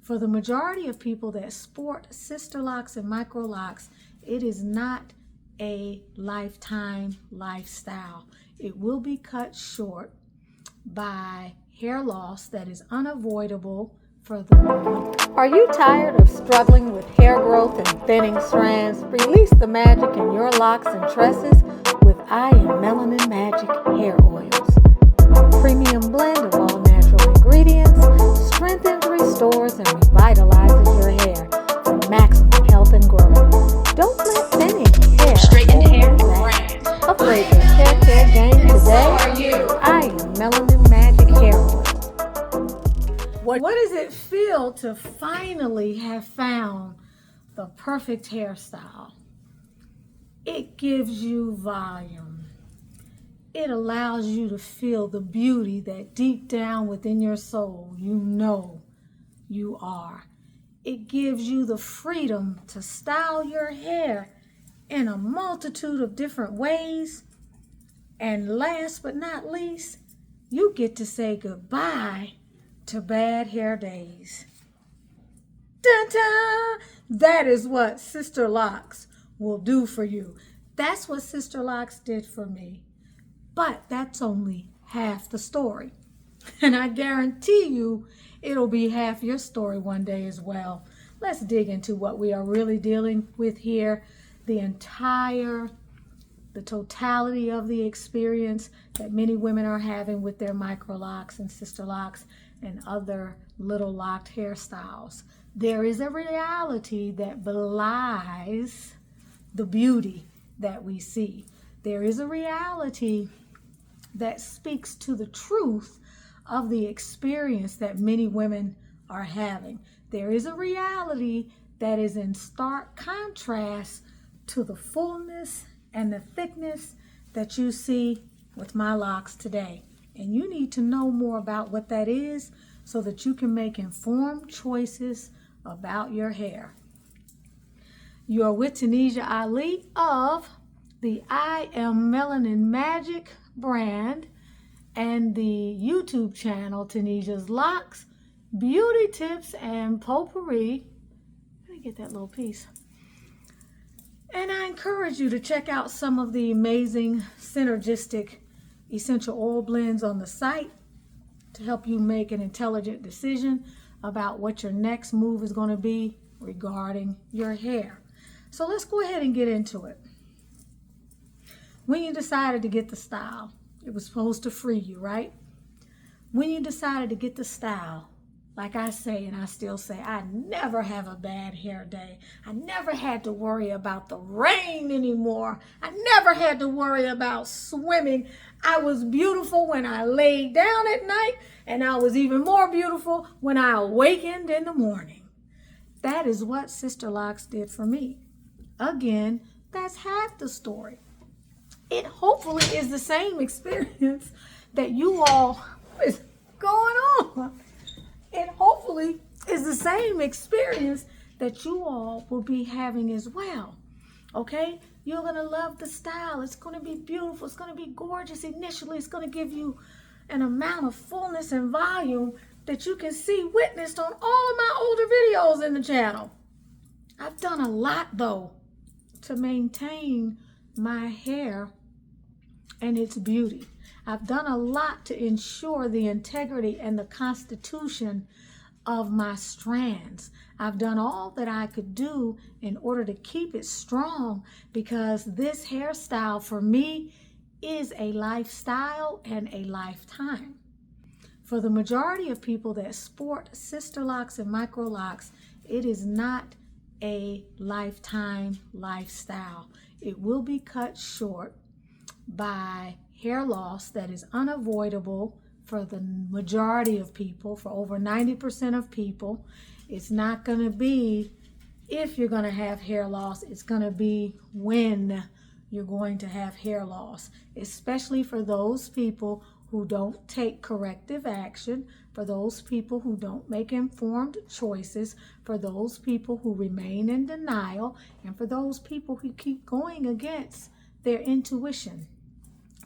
For the majority of people that sport Sisterlocks and Microlocks, it is not a lifetime lifestyle. It will be cut short by hair loss that is unavoidable for the moment. Are you tired of struggling with hair growth and thinning strands? Release the magic in your locks and tresses with I Am Melanin Magic hair oils. A premium blend of all natural ingredients strengthens, restores, and revitalizes your hair for maximum health and growth. Don't let thinning hair straightened hair brand. Upgrade your hair care game today. I Am Melanin Magic hair oil. What does it feel to finally have found the perfect hairstyle? It gives you volume. It allows you to feel the beauty that deep down within your soul you know you are. It gives you the freedom to style your hair in a multitude of different ways. And last but not least, you get to say goodbye to bad hair days. Dun-dun! That is what Sisterlocks will do for you. That's what Sisterlocks did for me. But that's only half the story. And I guarantee you it'll be half your story one day as well. Let's dig into what we are really dealing with here. The totality of the experience that many women are having with their Microlocks and Sisterlocks and other little locked hairstyles. There is a reality that belies the beauty that we see. There is a reality that speaks to the truth of the experience that many women are having. There is a reality that is in stark contrast to the fullness and the thickness that you see with my locks today. And you need to know more about what that is so that you can make informed choices about your hair. You are with Tanisha Ali of the I Am Melanin Magic brand and the YouTube channel Tanisha's Locks, Beauty Tips and Potpourri. Let me get that little piece. And I encourage you to check out some of the amazing synergistic essential oil blends on the site to help you make an intelligent decision about what your next move is going to be regarding your hair. So let's go ahead and get into it. When you decided to get the style, it was supposed to free you, right? When you decided to get the style, like I say, and I still say, I never have a bad hair day. I never had to worry about the rain anymore. I never had to worry about swimming. I was beautiful when I laid down at night, and I was even more beautiful when I awakened in the morning. That is what Sisterlocks did for me. Again, that's half the story. It hopefully is the same experience that you all is going on. It hopefully is the same experience that you all will be having as well. Okay? You're going to love the style. It's going to be beautiful. It's going to be gorgeous initially. It's going to give you an amount of fullness and volume that you can see witnessed on all of my older videos in the channel. I've done a lot, though, to maintain my hair and its beauty. I've done a lot to ensure the integrity and the constitution of my strands. I've done all that I could do in order to keep it strong, because this hairstyle for me is a lifestyle and a lifetime. For the majority of people that sport Sisterlocks and Microlocks, it is not a lifetime lifestyle. It will be cut short by hair loss that is unavoidable for the majority of people, for over 90% of people. It's not going to be if you're going to have hair loss, it's going to be when you're going to have hair loss, especially for those people who don't take corrective action, for those people who don't make informed choices, for those people who remain in denial, and for those people who keep going against their intuition.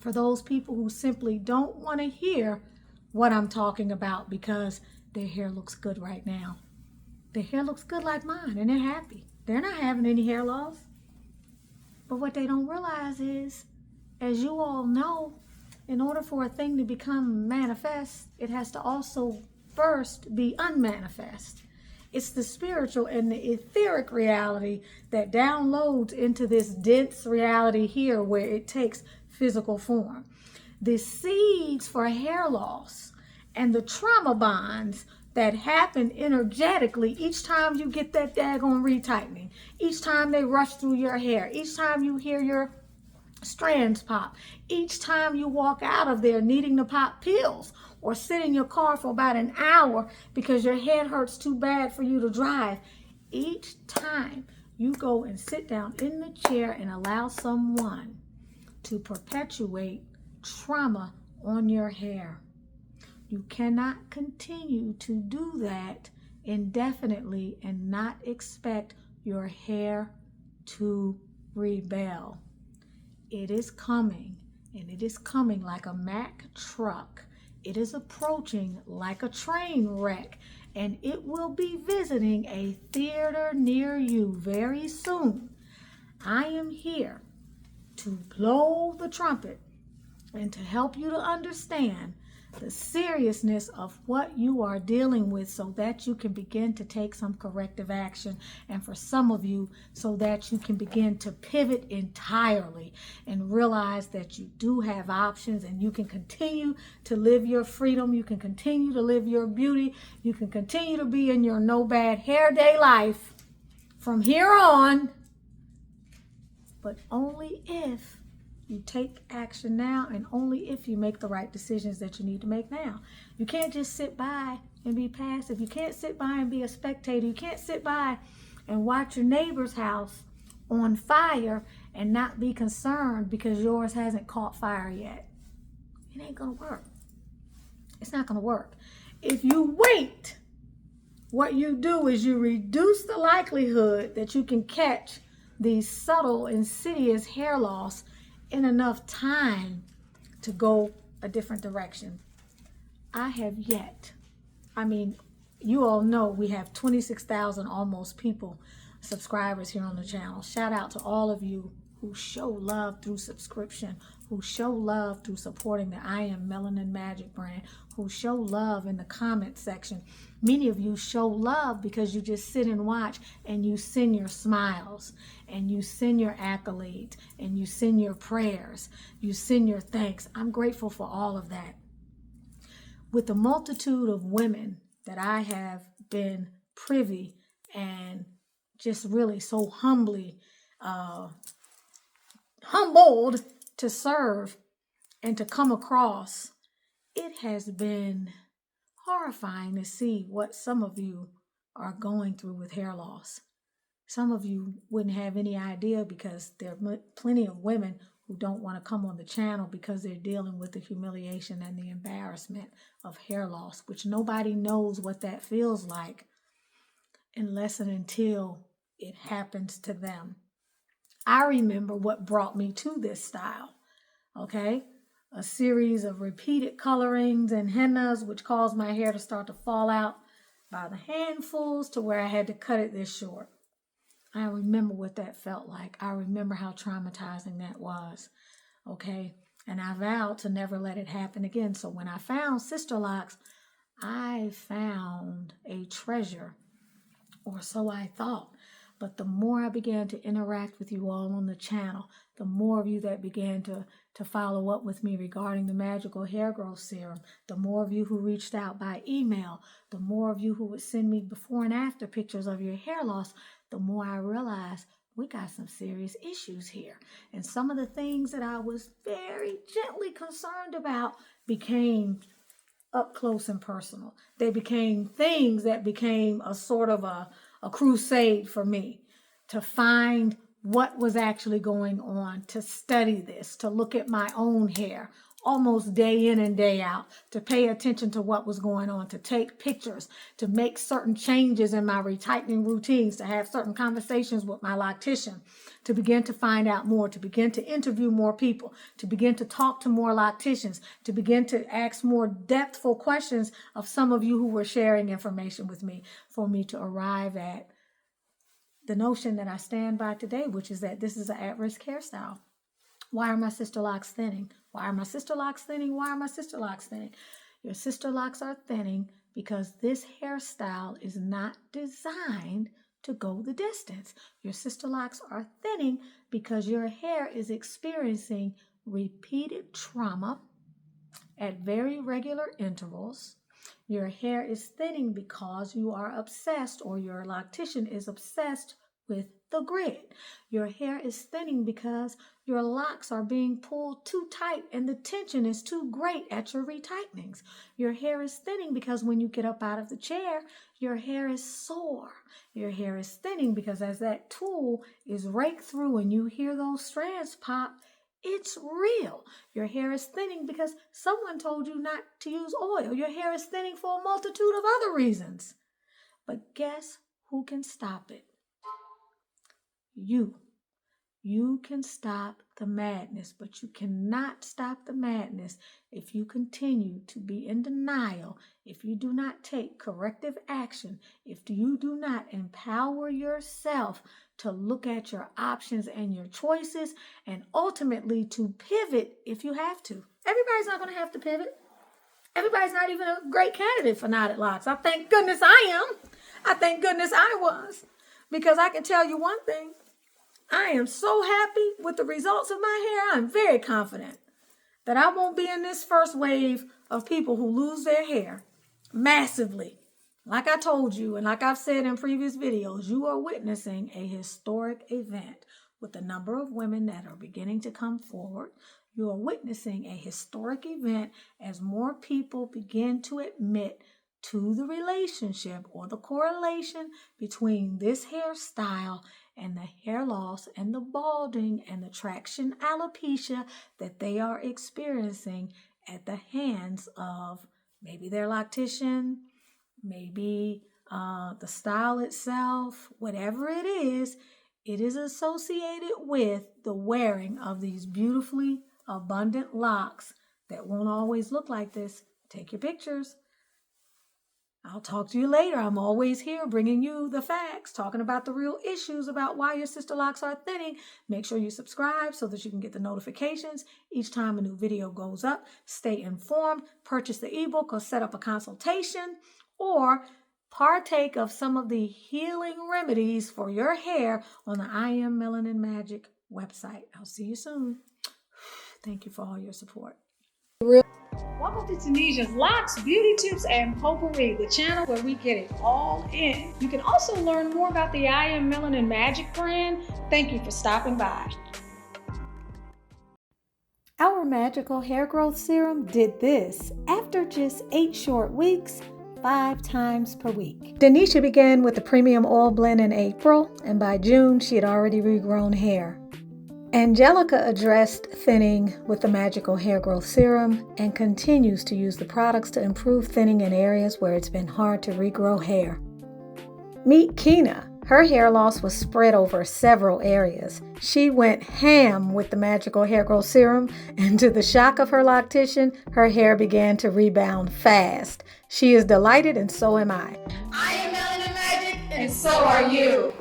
For those people who simply don't want to hear what I'm talking about because their hair looks good right now. Their hair looks good like mine and they're happy. They're not having any hair loss. But what they don't realize is, as you all know, in order for a thing to become manifest, it has to also first be unmanifest. It's the spiritual and the etheric reality that downloads into this dense reality here where it takes physical form. The seeds for hair loss and the trauma bonds that happen energetically each time you get that daggone retightening, each time they rush through your hair, each time you hear your strands pop, each time you walk out of there needing to pop pills or sit in your car for about an hour because your head hurts too bad for you to drive, each time you go and sit down in the chair and allow someone to perpetuate trauma on your hair. You cannot continue to do that indefinitely and not expect your hair to rebel. It is coming, and it is coming like a Mack truck. It is approaching like a train wreck, and it will be visiting a theater near you very soon. I am here to blow the trumpet and to help you to understand the seriousness of what you are dealing with so that you can begin to take some corrective action, and for some of you so that you can begin to pivot entirely and realize that you do have options and you can continue to live your freedom, you can continue to live your beauty, you can continue to be in your no bad hair day life from here on, but only if you take action now and only if you make the right decisions that you need to make now. You can't just sit by and be passive. You can't sit by and be a spectator. You can't sit by and watch your neighbor's house on fire and not be concerned because yours hasn't caught fire yet. It ain't gonna work. It's not gonna work. If you wait, what you do is you reduce the likelihood that you can catch these subtle, insidious hair loss in enough time to go a different direction. I have yet, you all know we have 26,000 almost people, subscribers here on the channel. Shout out to all of you who show love through subscription, who show love through supporting the I Am Melanin Magic brand, who show love in the comment section. Many of you show love because you just sit and watch and you send your smiles and you send your accolades and you send your prayers, you send your thanks. I'm grateful for all of that. With the multitude of women that I have been privy and just really so humbly humbled to serve and to come across, it has been horrifying to see what some of you are going through with hair loss. Some of you wouldn't have any idea because there are plenty of women who don't want to come on the channel because they're dealing with the humiliation and the embarrassment of hair loss, which nobody knows what that feels like unless and until it happens to them. I remember what brought me to this style, okay? A series of repeated colorings and hennas, which caused my hair to start to fall out by the handfuls to where I had to cut it this short. I remember what that felt like. I remember how traumatizing that was, okay? And I vowed to never let it happen again. So when I found Sisterlocks, I found a treasure, or so I thought. But the more I began to interact with you all on the channel, the more of you that began to follow up with me regarding the magical hair growth serum, the more of you who reached out by email, the more of you who would send me before and after pictures of your hair loss, the more I realized we got some serious issues here. And some of the things that I was very gently concerned about became up close and personal. They became things that became a sort of a crusade for me to find what was actually going on, to study this, to look at my own hair almost day in and day out, to pay attention to what was going on, to take pictures, to make certain changes in my retightening routines, to have certain conversations with my loctician, to begin to find out more, to begin to interview more people, to begin to talk to more locticians, to begin to ask more depthful questions of some of you who were sharing information with me, for me to arrive at the notion that I stand by today, which is that this is an at-risk hairstyle. Why are my sister locks thinning? Why are my sister locks thinning? Why are my sister locks thinning? Your sister locks are thinning because this hairstyle is not designed to go the distance. Your sister locks are thinning because your hair is experiencing repeated trauma at very regular intervals. Your hair is thinning because you are obsessed, or your loctician is obsessed with the grid. Your hair is thinning because your locks are being pulled too tight and the tension is too great at your retightenings. Your hair is thinning because when you get up out of the chair, your hair is sore. Your hair is thinning because as that tool is raked through and you hear those strands pop, it's real. Your hair is thinning because someone told you not to use oil. Your hair is thinning for a multitude of other reasons. But guess who can stop it? You. You can stop the madness, but you cannot stop the madness if you continue to be in denial, if you do not take corrective action, if you do not empower yourself to look at your options and your choices, and ultimately to pivot if you have to. Everybody's not going to have to pivot. Everybody's not even a great candidate for knotted locks. I thank goodness I am. I thank goodness I was. Because I can tell you one thing. I am so happy with the results of my hair. I'm very confident that I won't be in this first wave of people who lose their hair massively. Like I told you, and like I've said in previous videos, you are witnessing a historic event with the number of women that are beginning to come forward. You are witnessing a historic event as more people begin to admit to the relationship or the correlation between this hairstyle and the hair loss and the balding and the traction alopecia that they are experiencing at the hands of maybe their loctician, maybe the style itself, whatever it is associated with the wearing of these beautifully abundant locks that won't always look like this. Take your pictures. I'll talk to you later. I'm always here bringing you the facts, talking about the real issues about why your sister locks are thinning. Make sure you subscribe so that you can get the notifications each time a new video goes up. Stay informed. Purchase the ebook or set up a consultation, or partake of some of the healing remedies for your hair on the I Am Melanin Magic website. I'll see you soon. Thank you for all your support. Welcome to Tunisia's Locks, Beauty Tips, and Potpourri, the channel where we get it all in. You can also learn more about the I Am Melanin Magic brand. Thank you for stopping by. Our magical hair growth serum did this after just 8 short weeks, 5 times per week. Denisha began with the premium oil blend in April, and by June she had already regrown hair. Angelica addressed thinning with the magical hair growth serum and continues to use the products to improve thinning in areas where it's been hard to regrow hair. Meet Kina. Her hair loss was spread over several areas. She went ham with the magical hair growth serum, and to the shock of her loctician, her hair began to rebound fast. She is delighted, and so am I. I am Melanin Magic, and so are you.